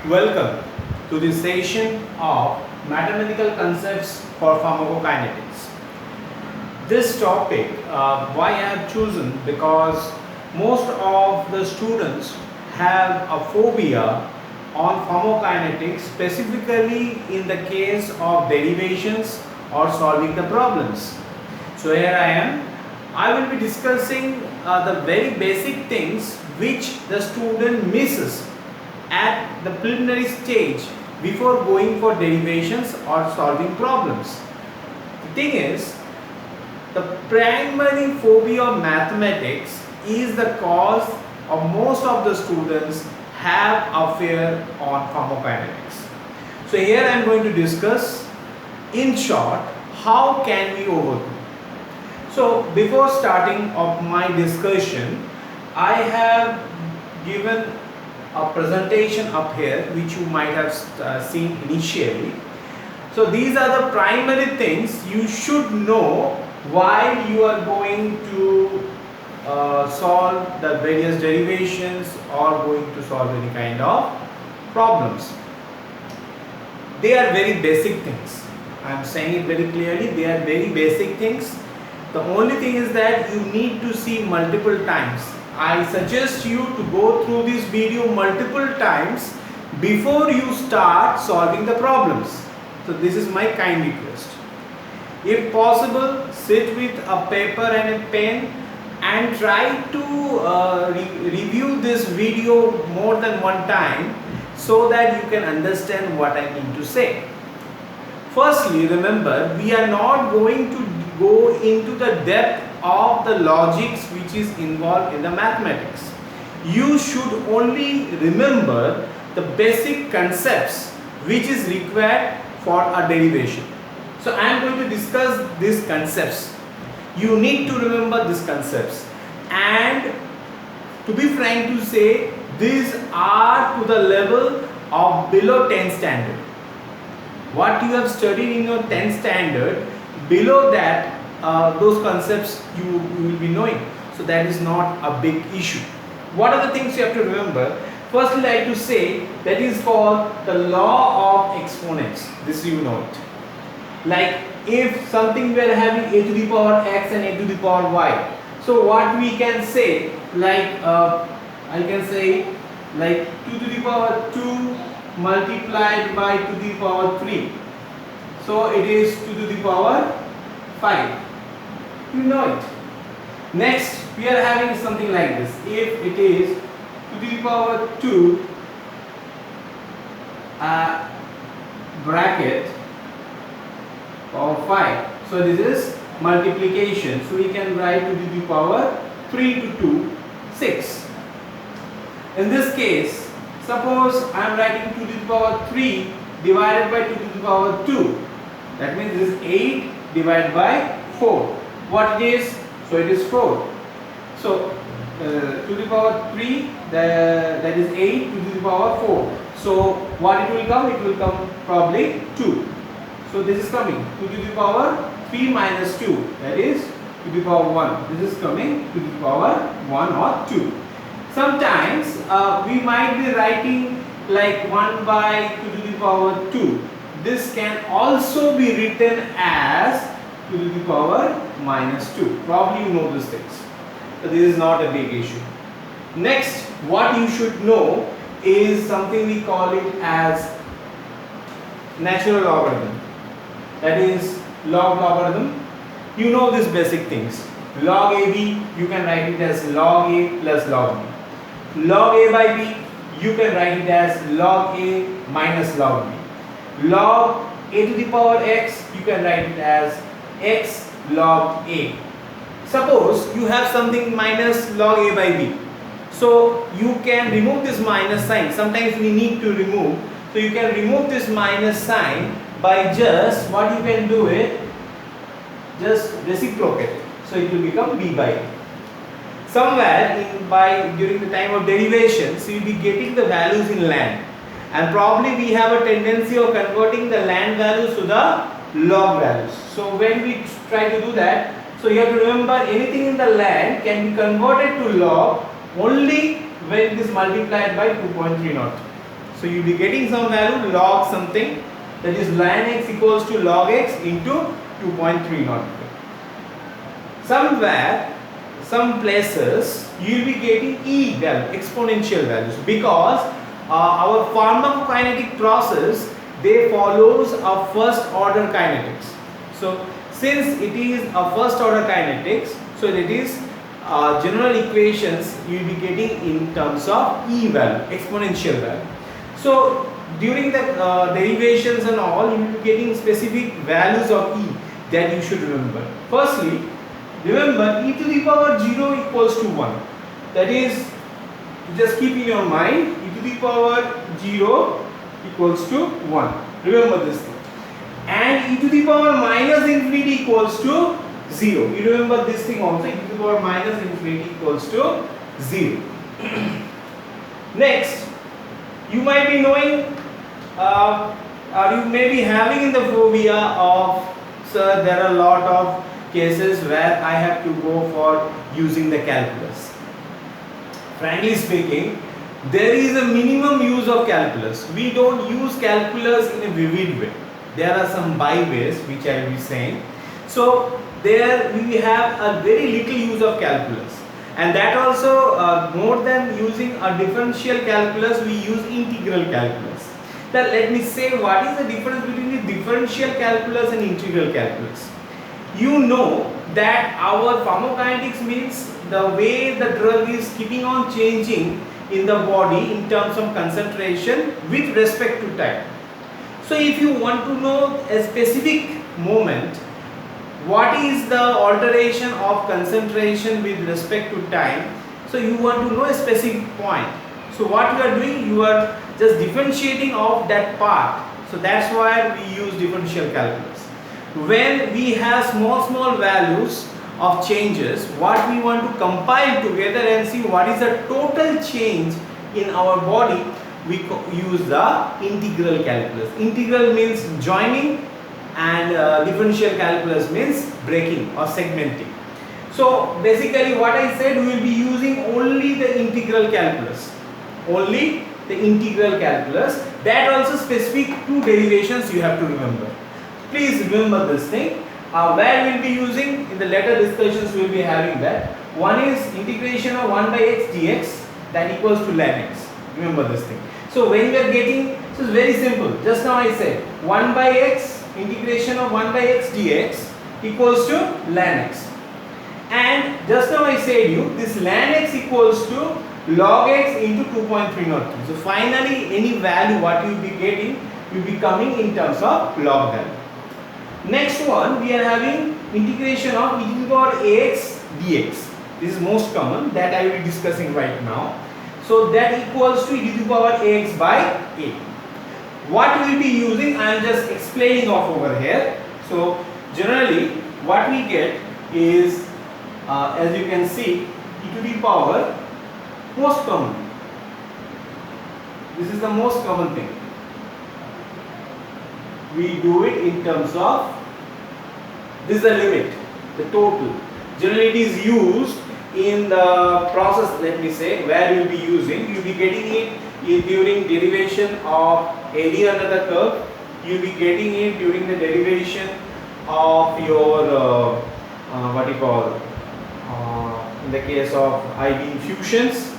Welcome to this session of mathematical concepts for pharmacokinetics. This topic, why I have chosen, because most of the students have a phobia on pharmacokinetics, specifically in the case of derivations or solving the problems. So here I am. I will be discussing the very basic things which the student misses at the preliminary stage before going for derivations or solving problems. The thing is, the primary phobia of mathematics is the cause of most of the students have a fear on pharmacokinetics. So here I am going to discuss in short how can we overcome. So before starting of my discussion, I have given a presentation up here which you might have seen initially. So these are the primary things you should know while you are going to solve the various derivations or going to solve any kind of problems. They are very basic things. I am saying it very clearly, they are very basic things. The only thing is that you need to see multiple times. I suggest you to go through this video multiple times before you start solving the problems. So this is my kind request. If possible, sit with a paper and a pen and try to review this video more than one time so that you can understand what I mean to say. Firstly, remember, we are not going to go into the depth of the logics which is involved in the mathematics. You should only remember the basic concepts which is required for a derivation. So I am going to discuss these concepts. You need to remember these concepts, and to be frank to say, these are to the level of below 10 standard. What you have studied in your 10th standard, below that those concepts you will be knowing. So that is not a big issue. What are the things you have to remember? Firstly, I like to say that is called the law of exponents. This you know it. Like if something we are having a to the power x and a to the power y. So what we can say, like I can say like 2 to the power 2 multiplied by 2 to the power 3. So it is 2 to the power 5. You know it. Next, we are having something like this. If it is 2 to the power 2 bracket power 5. So this is multiplication. So we can write 2 to the power 3 to 2, 6. In this case, suppose I am writing 2 to the power 3 divided by 2 to the power 2. That means this is 8 divided by 4. What it is? So it is 4. So 2 to the power 3, that is 8 to the power 4. So what it will come? It will come probably 2. So this is coming 2 to the power 3 minus 2, that is 2 to the power 1. This is coming 2 to the power 1 or 2. Sometimes we might be writing like 1 by 2 to the power 2. This can also be written as 2 to the power minus 2. Probably you know these things. So this is not a big issue. Next, what you should know is something we call it as natural logarithm. That is log logarithm. You know these basic things. Log AB, you can write it as log A plus log B. Log A by B, you can write it as log A minus log B. Log A to the power x, you can write it as x log A. Suppose you have something minus log A by B. So you can remove this minus sign. Sometimes we need to remove. So you can remove this minus sign by just what you can do it, just reciprocate. So it will become B by A. Somewhere during the time of derivations, you will be getting the values in land. And probably we have a tendency of converting the land values to the log values. So when we try to do that, so you have to remember anything in the land can be converted to log only when it is multiplied by 2.30. So you'll be getting some value log something, that is ln x equals to log x into 2.302. Somewhere, some places you will be getting e value, exponential values, because our pharmacokinetic process, they follows a first order kinetics. So since it is a first order kinetics, so it is general equations you will be getting in terms of e value, exponential value. So during the derivations and all, you will be getting specific values of e that you should remember. Firstly, remember e to the power 0 equals to 1. That is, just keep in your mind, e to the power 0 equals to 1. Remember this thing. And e to the power minus infinity equals to 0. You remember this thing also, e to the power minus infinity equals to 0. Next, you might be knowing, or you may be having in the phobia of, sir, there are a lot of cases where I have to go for using the calculus. Frankly speaking, there is a minimum use of calculus. We don't use calculus in a vivid way. There are some byways which I will be saying. So there we have a very little use of calculus, and that also more than using a differential calculus, we use integral calculus. Now let me say what is the difference between the differential calculus and integral calculus. You know that our pharmacokinetics means the way the drug is keeping on changing in the body in terms of concentration with respect to time. So if you want to know a specific moment, what is the alteration of concentration with respect to time, so you want to know a specific point. So what you are doing, you are just differentiating of that part. So that's why we use differential calculus. When we have small values of changes, what we want to compile together and see what is the total change in our body, we use the integral calculus. Integral means joining, and differential calculus means breaking or segmenting. So basically what I said, we will be using only the integral calculus. Only the integral calculus. That also specific to derivations you have to remember. Please remember this thing. Where we will be using, in the later discussions we will be having that. One is integration of 1 by x dx, that equals to ln x. Remember this thing. So when we are getting, so it's very simple. Just now I said 1 by x, integration of 1 by x dx equals to ln x. And just now I said you, this ln x equals to log x into 2.303. So finally any value what you will be getting will be coming in terms of log value. Next one, we are having integration of e to the power ax dx. This is most common, that I will be discussing right now. So that equals to e to the power ax by a. What we will be using, I am just explaining off over here. So generally what we get is, as you can see, e to the power, most common. This is the most common thing. We do it in terms of, this is the limit, the total. Generally it is used in the process, let me say, where you will be using, you will be getting it during derivation of area under the curve, you will be getting it during the derivation of your, what you call, in the case of IV infusions,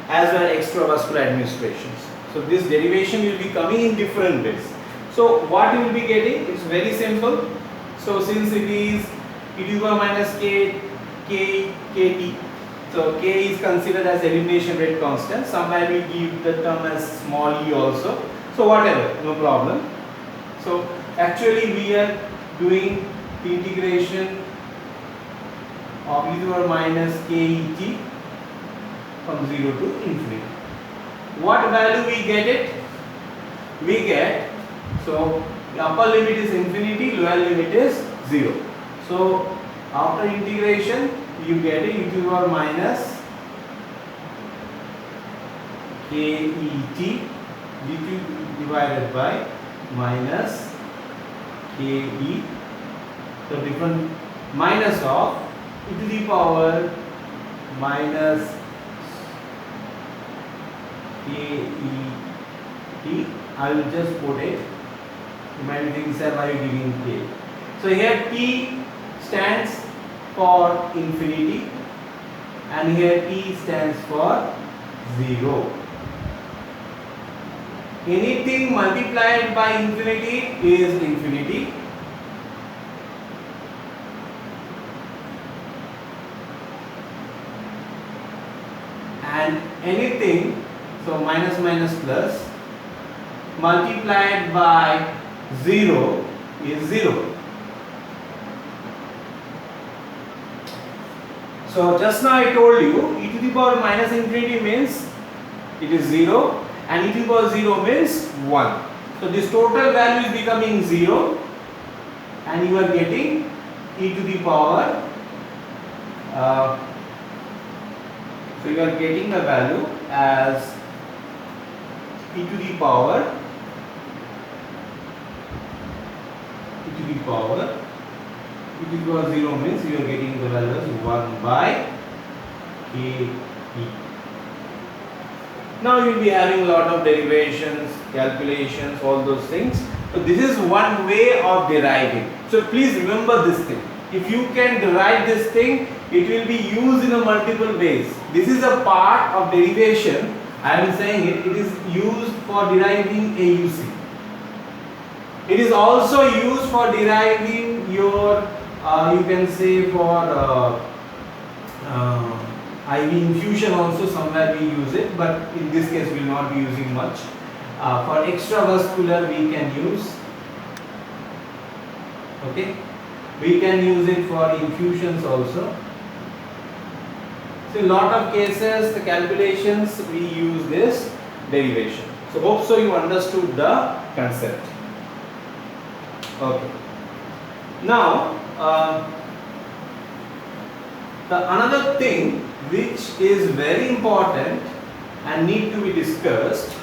as well as extravascular administrations. So this derivation will be coming in different ways. So what you will be getting is very simple. So since it is e to the power minus kt, so k is considered as elimination rate constant. Somewhere we give the term as small e also. So whatever, no problem. So actually we are doing the integration of e to the power minus ket from 0 to infinity. What value we get it? We get, so the upper limit is infinity, lower limit is 0. So after integration you get it e to the power minus ket dt divided by minus ke, so different minus of e to the power minus ke t. I will just put it. You might be thinking, sir, why are you giving k? So here t stands for infinity and here t stands for 0. Anything multiplied by infinity is infinity. And anything, so minus minus plus, multiplied by 0 is 0. So just now I told you e to the power minus infinity means it is 0 and e to the power 0 means 1. So this total value is becoming 0 and you are getting e to the power so you are getting the value as e to the power 0 means you are getting the value as 1 by k e. Now you will be having a lot of derivations, calculations, all those things. So this is one way of deriving. So please remember this thing. If you can derive this thing, it will be used in a multiple ways. This is a part of derivation. I am saying it is used for deriving AUC. It is also used for deriving your, you can say for IV infusion also somewhere we use it, but in this case we will not be using much. For extravascular we can use, okay, we can use it for infusions also. So in lot of cases the calculations we use this derivation. So hope so you understood the concept. Okay. Now the another thing which is very important and need to be discussed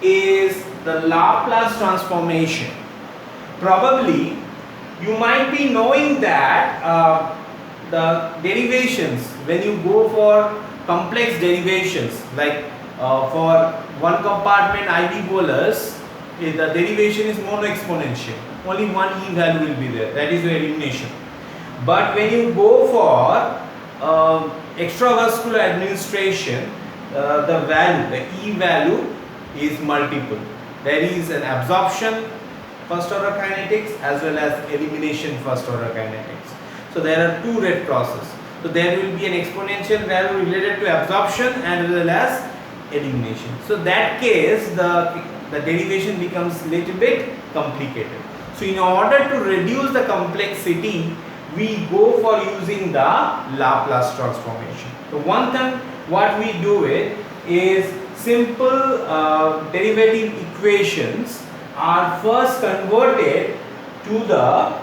is the Laplace transformation. Probably you might be knowing that the derivations, when you go for complex derivations like for one compartment IV bolus, the derivation is mono-exponential. Only one e value will be there, that is your elimination. But when you go for extravascular administration, the value, the e value is multiple. There is an absorption first order kinetics as well as elimination first order kinetics. So there are two rate processes. So there will be an exponential value related to absorption as well as elimination. So that case the derivation becomes little bit complicated. So in order to reduce the complexity, we go for using the Laplace transformation. So one thing what we do it is simple derivative equations are first converted to the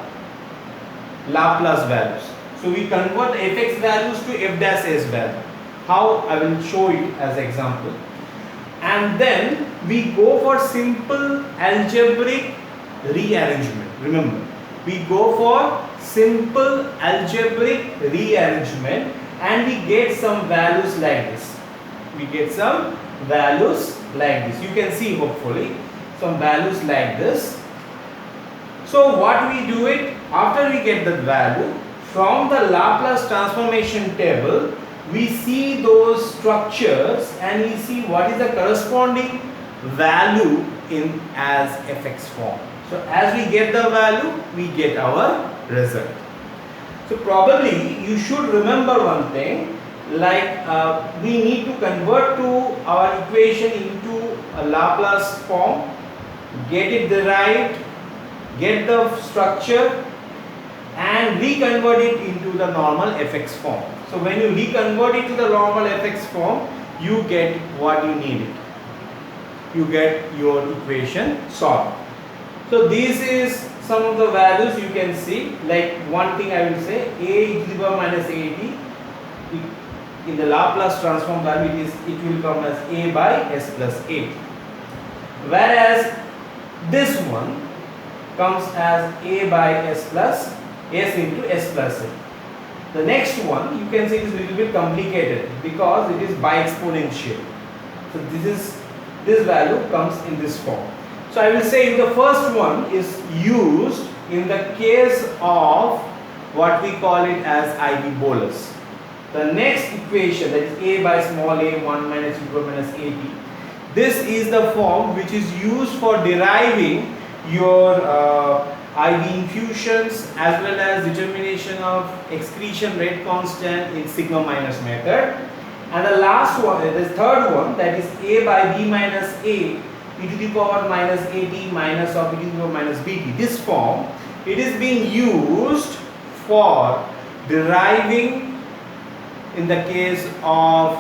Laplace values. So we convert fx values to f dash s value. How? I will show it as example. And then we go for simple algebraic rearrangement. Remember, we go for simple algebraic rearrangement and we get some values like this. We get some values like this. You can see hopefully some values like this. So what we do it, after we get the value from the Laplace transformation table, we see those structures and we see what is the corresponding value in as fx form. So as we get the value, we get our result. So probably you should remember one thing, like we need to convert to our equation into a Laplace form, get it derived, get the structure and reconvert it into the normal fx form. So when you reconvert it to the normal fx form, you get what you needed. You get your equation solved. So this is some of the values you can see. Like one thing I will say, a e to the power minus at in the Laplace transform value it will come as a by s plus 8. Whereas this one comes as a by s plus s into s plus a. The next one you can see is a little bit complicated because it is by exponential. So this is this value comes in this form. So I will say the first one is used in the case of what we call it as IV bolus. The next equation, that is A by small a 1 minus u minus at, this is the form which is used for deriving your IV infusions as well as determination of excretion rate constant in sigma minus method. And the last one, the third one, that is A by B minus A e to the power minus at minus of e to the power minus bt. This form, it is being used for deriving in the case of,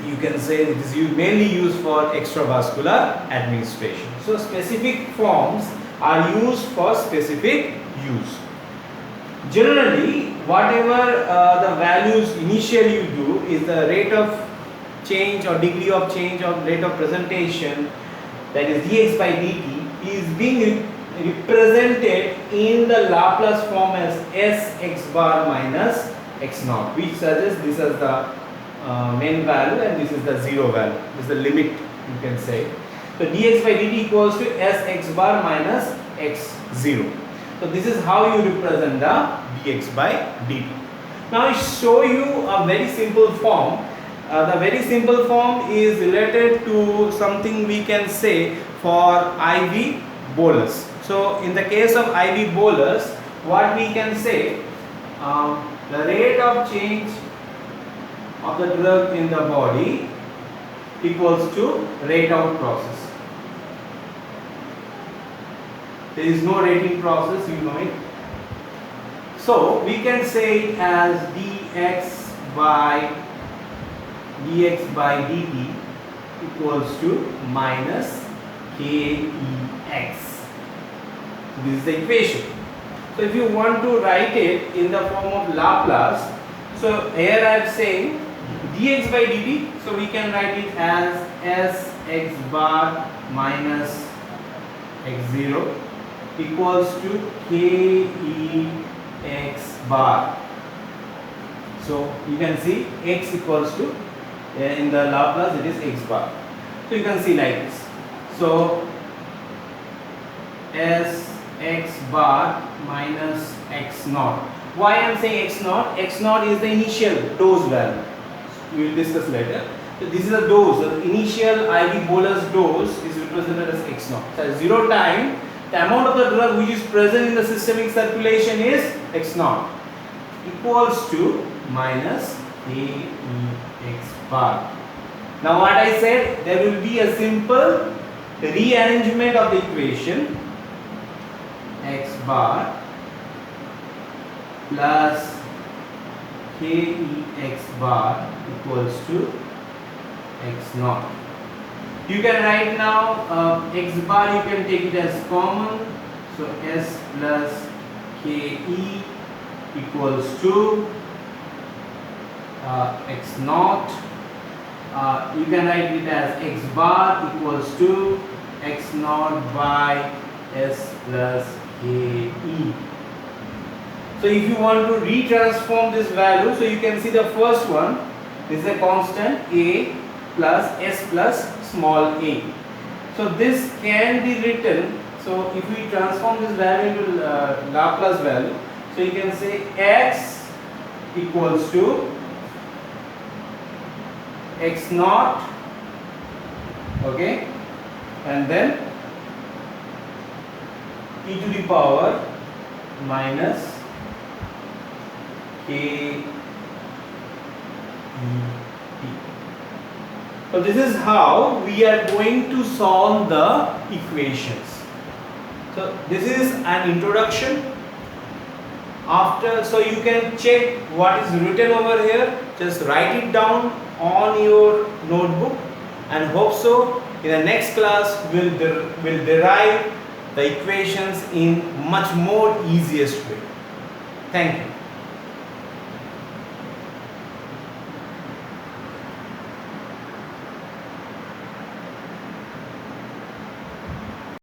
you can say it is mainly used for extravascular administration. So specific forms are used for specific use. Generally, whatever the values initially you do is the rate of change or degree of change of rate of presentation, that is dx by dt, is being represented in the Laplace form as s x bar minus x naught, which suggests this is the main value and this is the zero value. This is the limit, you can say. So dx by dt equals to s x bar minus x 0. So this is how you represent the dx by dt. Now I show you a very simple form. The very simple form is related to something we can say for IV bolus. So in the case of IV bolus, what we can say, the rate of change of the drug in the body equals to rate out process. There is no rating process, you know it. So we can say it as dx by dt equals to minus kex. This is the equation. So if you want to write it in the form of Laplace, so here I am saying dx by dt, so we can write it as s x bar minus x0 equals to kex bar. So you can see x equals to, in the Laplace it is x bar. So you can see like this. So s x bar minus x naught. Why I am saying x naught? X naught is the initial dose value. We will discuss later. So this is a dose. The initial IV bolus dose is represented as x naught. So at 0 time, the amount of the drug which is present in the systemic circulation is x naught equals to minus kex bar. Now what I said, there will be a simple rearrangement of the equation. X bar plus kex bar equals to x naught. You can write now x bar, you can take it as common. So s plus ke equals to x naught. You can write it as x bar equals to x naught by s plus ke. So if you want to retransform this value, so you can see the first one, this is a constant a plus s plus small a. So this can be written, so if we transform this value into Laplace value, so you can say x equals to x naught, okay, and then e to the power minus k. So this is how we are going to solve the equations. So this is an introduction. After, so you can check what is written over here. Just write it down on your notebook, and hope so in the next class we'll derive the equations in much more easiest way. Thank you.